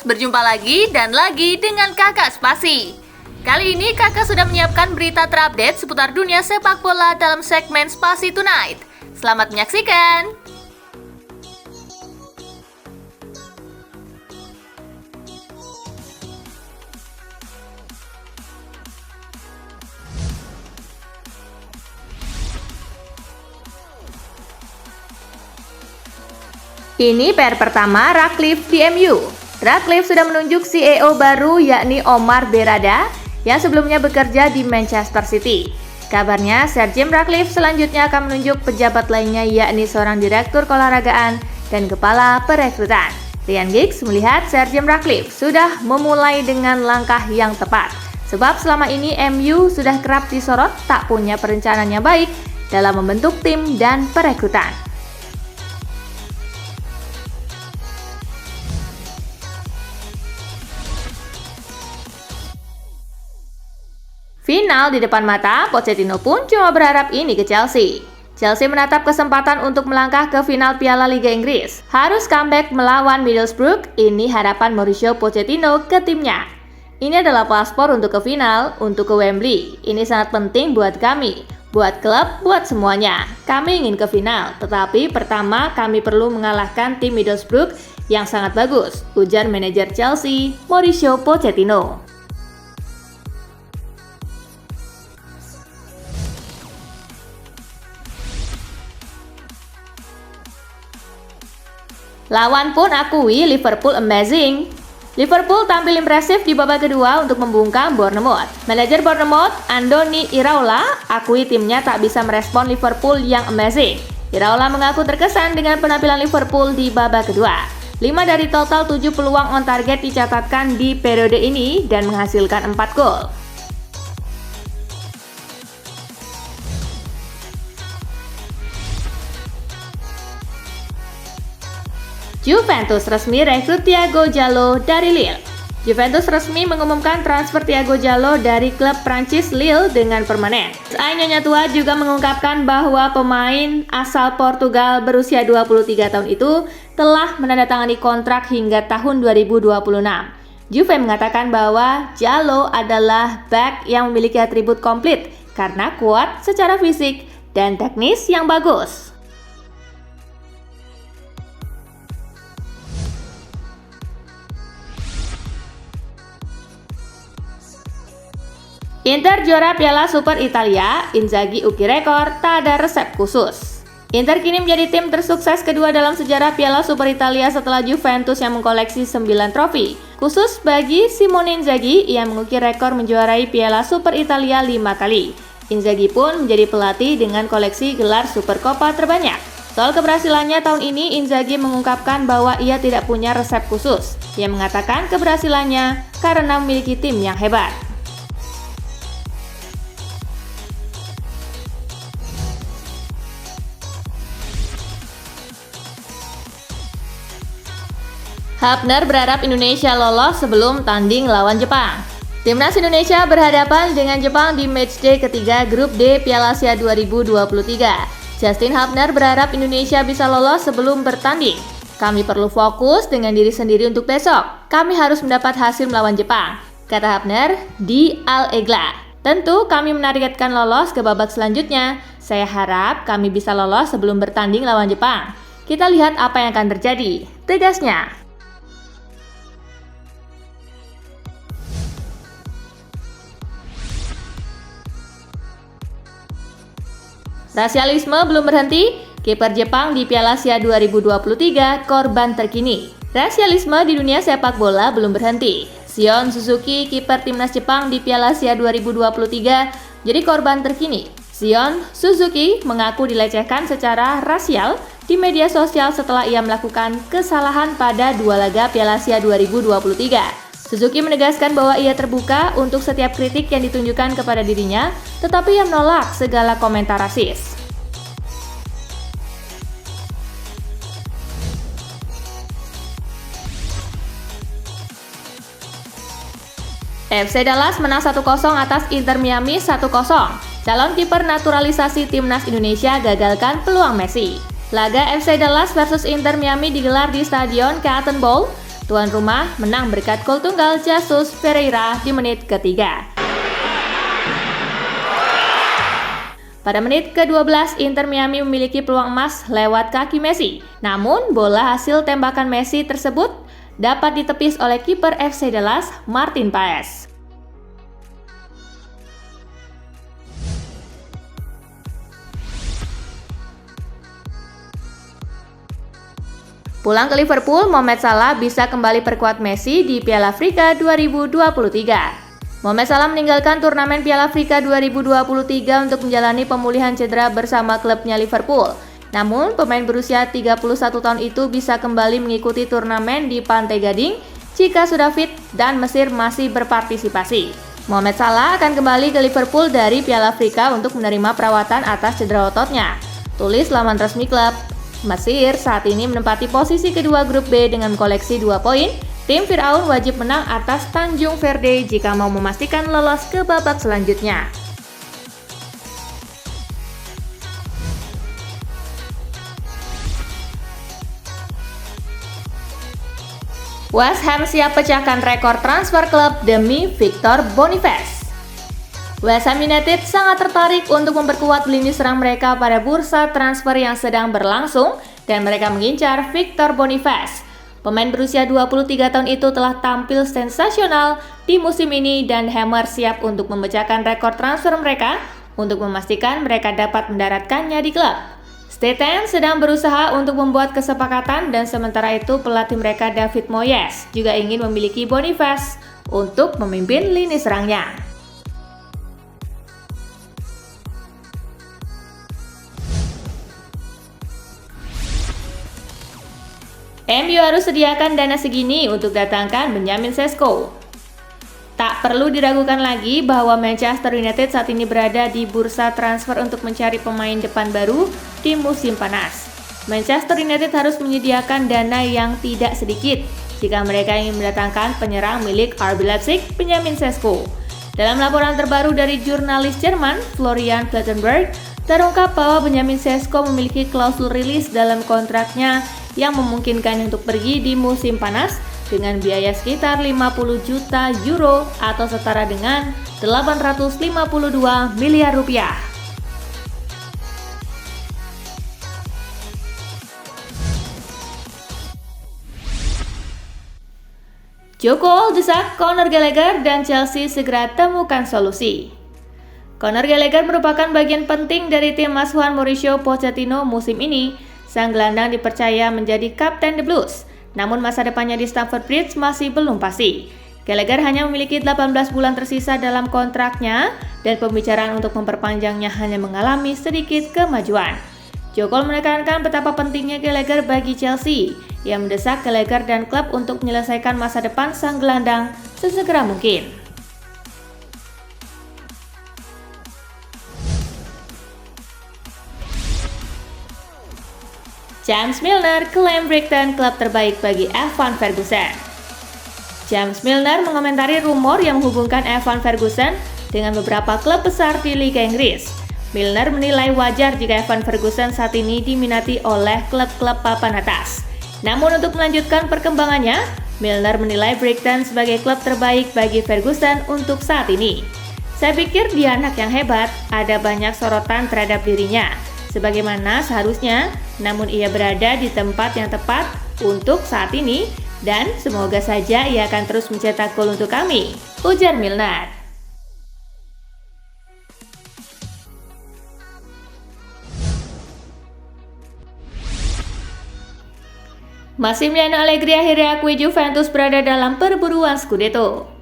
berjumpa lagi dan lagi dengan Kakak Spasi. Kali ini Kakak sudah menyiapkan berita terupdate seputar dunia sepak bola dalam segmen Spasi Tonight. Selamat menyaksikan! Ini PR pertama Ratcliffe di MU. Ratcliffe sudah menunjuk CEO baru yakni Omar Berrada yang sebelumnya bekerja di Manchester City. Kabarnya Sir Jim Ratcliffe selanjutnya akan menunjuk pejabat lainnya yakni seorang direktur keolahragaan dan kepala perekrutan. Ryan Giggs melihat Sir Jim Ratcliffe sudah memulai dengan langkah yang tepat. Sebab selama ini MU sudah kerap disorot tak punya perencanaan yang baik dalam membentuk tim dan perekrutan. Final di depan mata, Pochettino pun cuma berharap ini ke Chelsea. Chelsea menatap kesempatan untuk melangkah ke final Piala Liga Inggris. Harus comeback melawan Middlesbrough, ini harapan Mauricio Pochettino ke timnya. Ini adalah paspor untuk ke final, untuk ke Wembley. Ini sangat penting buat kami, buat klub, buat semuanya. Kami ingin ke final, tetapi pertama kami perlu mengalahkan tim Middlesbrough yang sangat bagus, ujar manajer Chelsea, Mauricio Pochettino. Lawan pun akui Liverpool amazing. Liverpool tampil impresif di babak kedua untuk membungkam Bournemouth. Manajer Bournemouth, Andoni Iraola, akui timnya tak bisa merespon Liverpool yang amazing. Iraola mengaku terkesan dengan penampilan Liverpool di babak kedua. 5 dari total 7 peluang on target dicatatkan di periode ini dan menghasilkan 4 gol. Juventus resmi rekrut Thiago Jallo dari Lille. Juventus resmi mengumumkan transfer Thiago Jallo dari klub Prancis Lille dengan permanen. Nyonya tua juga mengungkapkan bahwa pemain asal Portugal berusia 23 tahun itu telah menandatangani kontrak hingga tahun 2026. Juve mengatakan bahwa Jallo adalah back yang memiliki atribut komplit karena kuat secara fisik dan teknis yang bagus. Inter juara Piala Super Italia, Inzaghi ukir rekor, tak ada resep khusus. Inter kini menjadi tim tersukses kedua dalam sejarah Piala Super Italia setelah Juventus yang mengkoleksi 9 trofi. Khusus bagi Simone Inzaghi, ia mengukir rekor menjuarai Piala Super Italia 5 kali. Inzaghi pun menjadi pelatih dengan koleksi gelar Supercoppa terbanyak. Soal keberhasilannya tahun ini, Inzaghi mengungkapkan bahwa ia tidak punya resep khusus. Ia mengatakan keberhasilannya karena memiliki tim yang hebat. Hafner berharap Indonesia lolos sebelum tanding lawan Jepang. Timnas Indonesia berhadapan dengan Jepang di matchday ketiga grup D Piala Asia 2023. Justin Hafner berharap Indonesia bisa lolos sebelum bertanding. Kami perlu fokus dengan diri sendiri untuk besok. Kami harus mendapat hasil melawan Jepang, kata Hafner di Al Egla. Tentu kami menargetkan lolos ke babak selanjutnya. Saya harap kami bisa lolos sebelum bertanding lawan Jepang. Kita lihat apa yang akan terjadi, tegasnya. Rasialisme belum berhenti, kiper Jepang di Piala Asia 2023 korban terkini. Rasialisme di dunia sepak bola belum berhenti. Shion Suzuki, kiper timnas Jepang di Piala Asia 2023, jadi korban terkini. Shion Suzuki mengaku dilecehkan secara rasial di media sosial setelah ia melakukan kesalahan pada 2 laga Piala Asia 2023. Suzuki menegaskan bahwa ia terbuka untuk setiap kritik yang ditunjukkan kepada dirinya, tetapi ia menolak segala komentar rasis. FC Dallas menang 1-0 atas Inter Miami 1-0. Calon kiper naturalisasi timnas Indonesia gagalkan peluang Messi. Laga FC Dallas versus Inter Miami digelar di Stadion Cotton Bowl Tuan rumah menang berkat gol tunggal Jesus Ferreira di menit ketiga. Pada menit ke-12, Inter Miami memiliki peluang emas lewat kaki Messi. Namun, bola hasil tembakan Messi tersebut dapat ditepis oleh kiper FC Dallas, Martin Paes. Pulang ke Liverpool, Mohamed Salah bisa kembali perkuat Messi di Piala Afrika 2023. Mohamed Salah meninggalkan turnamen Piala Afrika 2023 untuk menjalani pemulihan cedera bersama klubnya Liverpool. Namun, pemain berusia 31 tahun itu bisa kembali mengikuti turnamen di Pantai Gading jika sudah fit dan Mesir masih berpartisipasi. Mohamed Salah akan kembali ke Liverpool dari Piala Afrika untuk menerima perawatan atas cedera ototnya. Tulis laman resmi klub. Mesir saat ini menempati posisi kedua grup B dengan koleksi 2 poin. Tim Firaun wajib menang atas Tanjung Verde jika mau memastikan lolos ke babak selanjutnya. West Ham siap pecahkan rekor transfer klub demi Victor Boniface. West Ham United sangat tertarik untuk memperkuat lini serang mereka pada bursa transfer yang sedang berlangsung dan mereka mengincar Victor Boniface. Pemain berusia 23 tahun itu telah tampil sensasional di musim ini dan Hammer siap untuk memecahkan rekor transfer mereka untuk memastikan mereka dapat mendaratkannya di klub. Staten sedang berusaha untuk membuat kesepakatan dan sementara itu pelatih mereka David Moyes juga ingin memiliki Boniface untuk memimpin lini serangnya. MU harus sediakan dana segini untuk datangkan Benjamin Sesko. Tak perlu diragukan lagi bahwa Manchester United saat ini berada di bursa transfer untuk mencari pemain depan baru di musim panas. Manchester United harus menyediakan dana yang tidak sedikit jika mereka ingin mendatangkan penyerang milik RB Leipzig, Benjamin Sesko. Dalam laporan terbaru dari jurnalis Jerman, Florian Plettenberg, terungkap bahwa Benjamin Sesko memiliki klausul rilis dalam kontraknya yang memungkinkan untuk pergi di musim panas dengan biaya sekitar 50 juta euro atau setara dengan 852 miliar rupiah. Joko desak Conor Gallagher dan Chelsea segera temukan solusi. Conor Gallagher merupakan bagian penting dari tim asuhan Mauricio Pochettino musim ini. Sang gelandang dipercaya menjadi kapten The Blues, namun masa depannya di Stamford Bridge masih belum pasti. Gallagher hanya memiliki 18 bulan tersisa dalam kontraknya dan pembicaraan untuk memperpanjangnya hanya mengalami sedikit kemajuan. Joko menekankan betapa pentingnya Gallagher bagi Chelsea, yang mendesak Gallagher dan klub untuk menyelesaikan masa depan sang gelandang sesegera mungkin. James Milner klaim Brighton klub terbaik bagi Evan Ferguson. James Milner mengomentari rumor yang menghubungkan Evan Ferguson dengan beberapa klub besar di Liga Inggris. Milner menilai wajar jika Evan Ferguson saat ini diminati oleh klub-klub papan atas. Namun untuk melanjutkan perkembangannya, Milner menilai Brighton sebagai klub terbaik bagi Ferguson untuk saat ini. Saya pikir dia anak yang hebat, ada banyak sorotan terhadap dirinya. Sebagaimana seharusnya, namun ia berada di tempat yang tepat untuk saat ini dan semoga saja ia akan terus mencetak gol untuk kami, ujar Milner. Massimiliano Allegri akhirnya akui Juventus berada dalam perburuan Scudetto.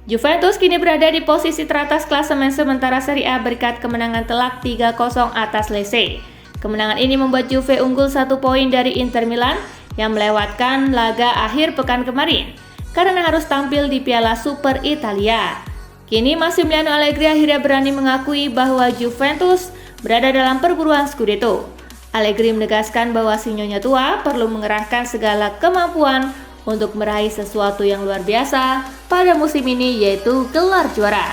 Juventus kini berada di posisi teratas klasemen sementara Serie A berkat kemenangan telak 3-0 atas Lecce. Kemenangan ini membuat Juve unggul 1 poin dari Inter Milan yang melewatkan laga akhir pekan kemarin karena harus tampil di Piala Super Italia. Kini Massimiliano Allegri akhirnya berani mengakui bahwa Juventus berada dalam perburuan Scudetto. Allegri menegaskan bahwa si nyonya tua perlu mengerahkan segala kemampuan untuk meraih sesuatu yang luar biasa pada musim ini, yaitu gelar juara.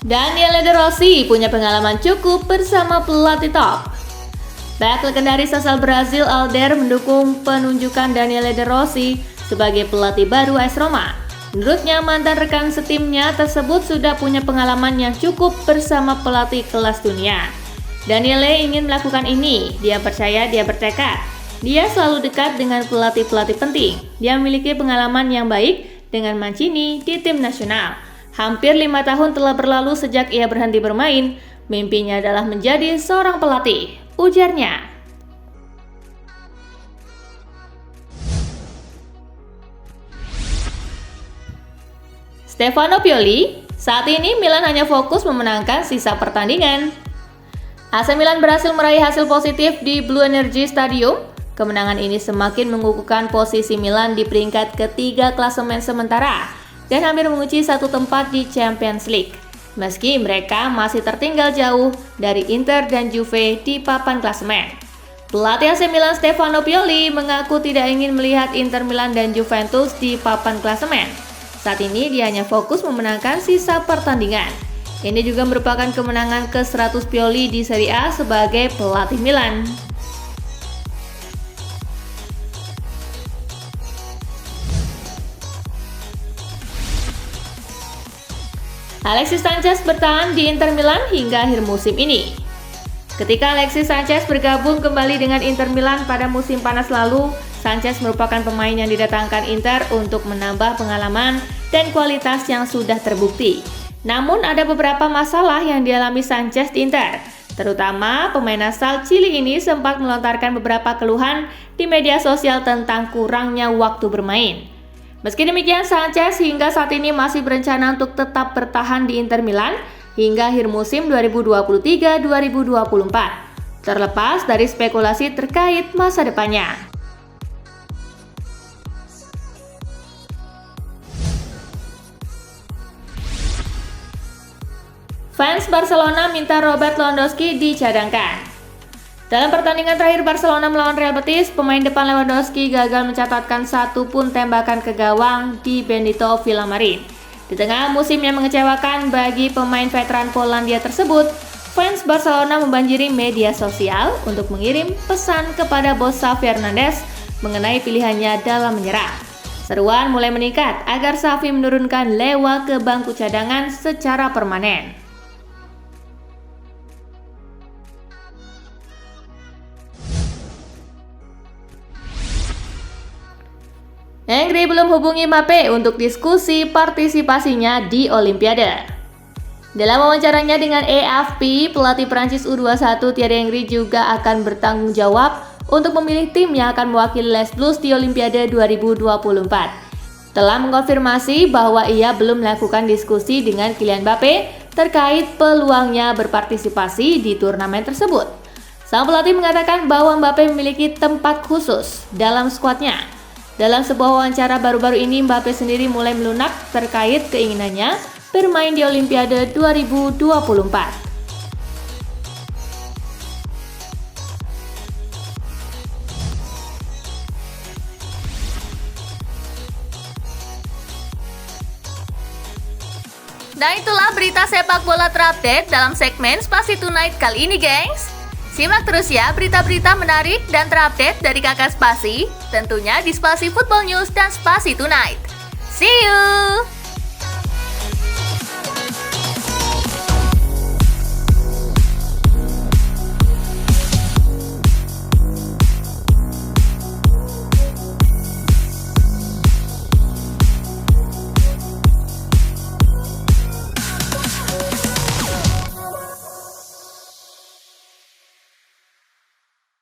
Daniele De Rossi punya pengalaman cukup bersama pelatih top. Bek legendaris asal Brazil Alder mendukung penunjukan Daniele De Rossi sebagai pelatih baru AS Roma. Menurutnya, mantan rekan setimnya tersebut sudah punya pengalaman yang cukup bersama pelatih kelas dunia. Daniele ingin melakukan ini, dia percaya dia bertekad. Dia selalu dekat dengan pelatih-pelatih penting. Dia memiliki pengalaman yang baik dengan Mancini di tim nasional. Hampir 5 tahun telah berlalu sejak ia berhenti bermain. Mimpinya adalah menjadi seorang pelatih, ujarnya. Stefano Pioli, saat ini Milan hanya fokus memenangkan sisa pertandingan. AC Milan berhasil meraih hasil positif di Blue Energy Stadium. Kemenangan ini semakin mengukuhkan posisi Milan di peringkat ketiga klasemen sementara dan hampir mengunci satu tempat di Champions League. Meski mereka masih tertinggal jauh dari Inter dan Juve di papan klasemen. Pelatih AC Milan Stefano Pioli mengaku tidak ingin melihat Inter Milan dan Juventus di papan klasemen. Saat ini dia hanya fokus memenangkan sisa pertandingan. Ini juga merupakan kemenangan ke-100 Pioli di Serie A sebagai pelatih Milan. Alexis Sanchez bertahan di Inter Milan hingga akhir musim ini. Ketika Alexis Sanchez bergabung kembali dengan Inter Milan pada musim panas lalu, Sanchez merupakan pemain yang didatangkan Inter untuk menambah pengalaman dan kualitas yang sudah terbukti. Namun ada beberapa masalah yang dialami Sanchez di Inter. Terutama pemain asal Chili ini sempat melontarkan beberapa keluhan di media sosial tentang kurangnya waktu bermain. Meski demikian, Sanchez hingga saat ini masih berencana untuk tetap bertahan di Inter Milan hingga akhir musim 2023-2024, terlepas dari spekulasi terkait masa depannya. Fans Barcelona minta Robert Lewandowski dicadangkan. Dalam pertandingan terakhir Barcelona melawan Real Betis, pemain depan Lewandowski gagal mencatatkan satu pun tembakan ke gawang di Benito Villamarín. Di tengah musim yang mengecewakan bagi pemain veteran Polandia tersebut, fans Barcelona membanjiri media sosial untuk mengirim pesan kepada bos Xavi Hernandez mengenai pilihannya dalam menyerang. Seruan mulai meningkat agar Xavi menurunkan Lewa ke bangku cadangan secara permanen. Engri belum hubungi Mbappe untuk diskusi partisipasinya di Olimpiade. Dalam wawancaranya dengan AFP, pelatih Prancis U21 Thierry Henry juga akan bertanggung jawab untuk memilih tim yang akan mewakili Les Blues di Olimpiade 2024. Telah mengkonfirmasi bahwa ia belum melakukan diskusi dengan Kylian Mbappe terkait peluangnya berpartisipasi di turnamen tersebut. Sang pelatih mengatakan bahwa Mbappe memiliki tempat khusus dalam skuadnya. Dalam sebuah wawancara baru-baru ini, Mbappe sendiri mulai melunak terkait keinginannya bermain di Olimpiade 2024. Dan itulah berita sepak bola terupdate dalam segmen Spasi Tonight kali ini, gengs. Simak terus ya berita-berita menarik dan terupdate dari Kakak Spasi, tentunya di Spasi Football News dan Spasi Tonight. See you!